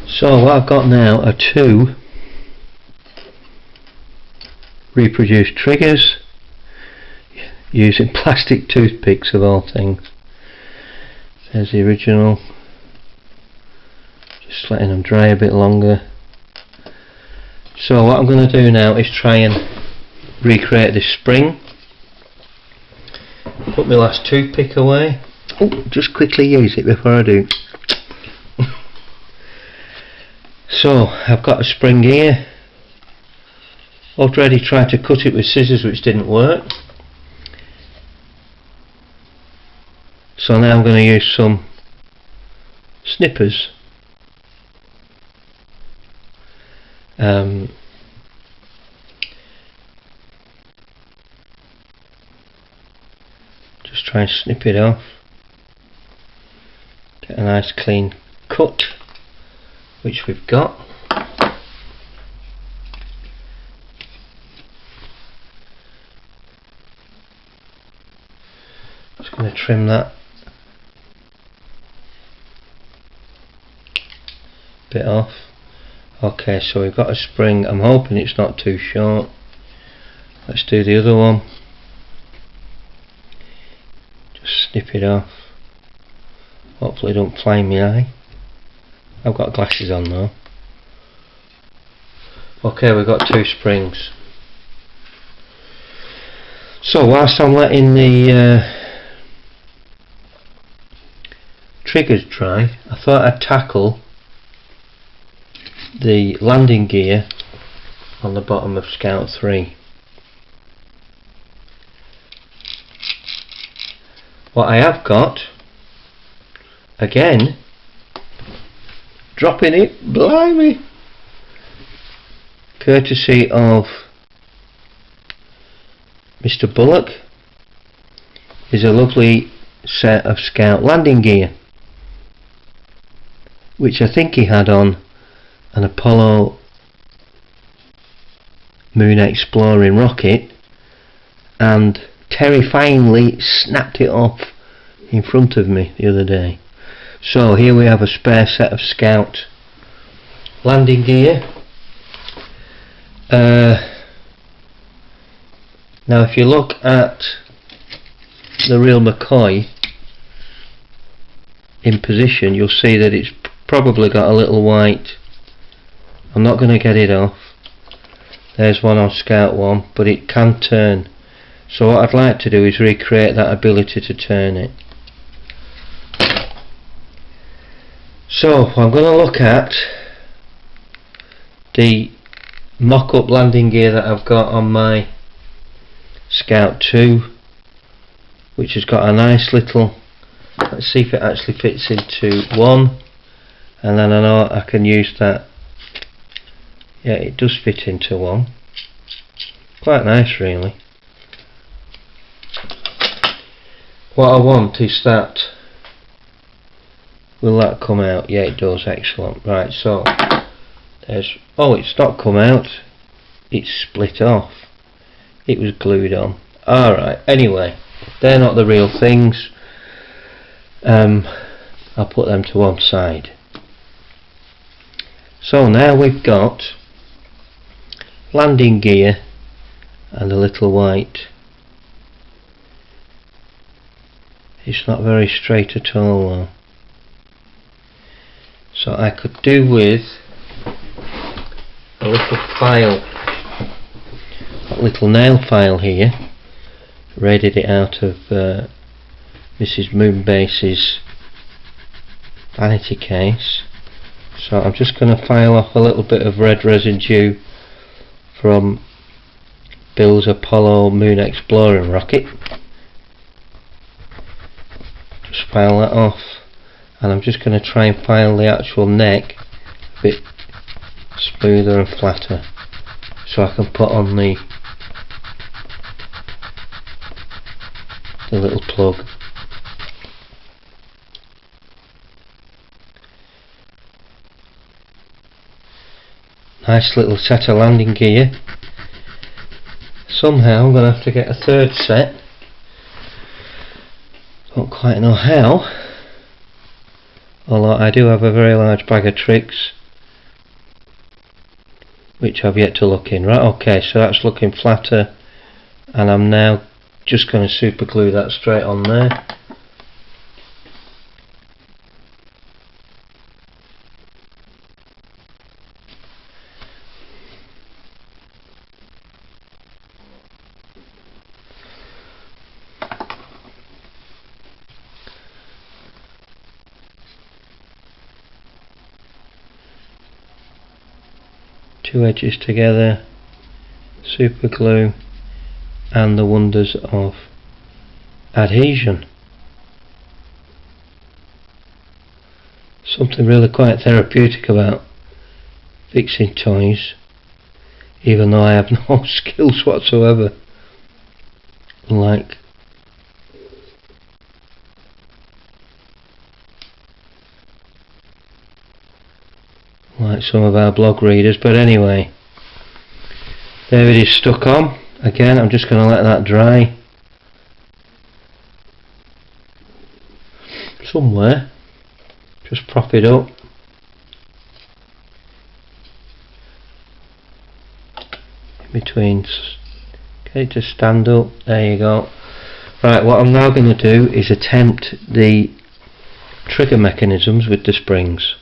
So what I've got now are two reproduced triggers using plastic toothpicks of all things. There's the original, just letting them dry a bit longer. So what I'm going to do now is try and recreate this spring. Put my last toothpick away. Oh, just quickly use it before I do. So I've got a spring here. Already tried to cut it with scissors which didn't work. So now I'm going to use some snippers. Just try and snip it off. Get a nice clean cut, which we've got. Just going to trim that bit off. Okay, so we've got a spring. I'm hoping it's not too short. Let's do the other one. Just snip it off. Hopefully it don't fly in my eye. I've got glasses on though. Okay, we've got two springs. So whilst I'm letting the triggers dry, I thought I'd tackle the landing gear on the bottom of Scout 3. What I have got, again, dropping it, blimey, courtesy of Mr. Bullock, is a lovely set of Scout landing gear, which I think he had on an Apollo Moon Exploring rocket, and terrifyingly snapped it off in front of me the other day. So here we have a spare set of Scout landing gear. Now if you look at the real McCoy in position, you'll see that it's probably got a little white. I'm not going to get it off. There's one on Scout 1, but it can turn. So what I'd like to do is recreate that ability to turn it. So I'm going to look at the mock-up landing gear that I've got on my Scout 2, which has got a nice little, let's see if it actually fits into one, and then I know I can use that. Yeah, it does fit into one. Quite nice really. What I want is that, will that come out? Yeah, it does. Excellent. Right, so there's, oh, it's not come out, it's split off. It was glued on. Alright, anyway, they're not the real things. I'll put them to one side. So now we've got landing gear and a little white. It's not very straight at all though. So I could do with a little file, a little nail file here. Raided it out of Mrs. Moonbase's vanity case. So I'm just going to file off a little bit of red residue from Bill's Apollo Moon Exploring rocket. Just file that off, and I'm just going to try and file the actual neck a bit smoother and flatter, so I can put on the little plug. Nice little set of landing gear. Somehow I'm going to have to get a third set. Don't quite know how. although I do have a very large bag of tricks which I've yet to look in. Right, okay, so that's looking flatter, and I'm now just going to super glue that straight on there. Two edges together, super glue, and the wonders of adhesion. Something really quite therapeutic about fixing toys, even though I have no skills whatsoever, like some of our blog readers. But anyway, there it is, stuck on. Again, I'm just going to let that dry somewhere. Just prop it up. In between. Get it to stand up. There you go. Right, what I'm now going to do is attempt the trigger mechanisms with the springs.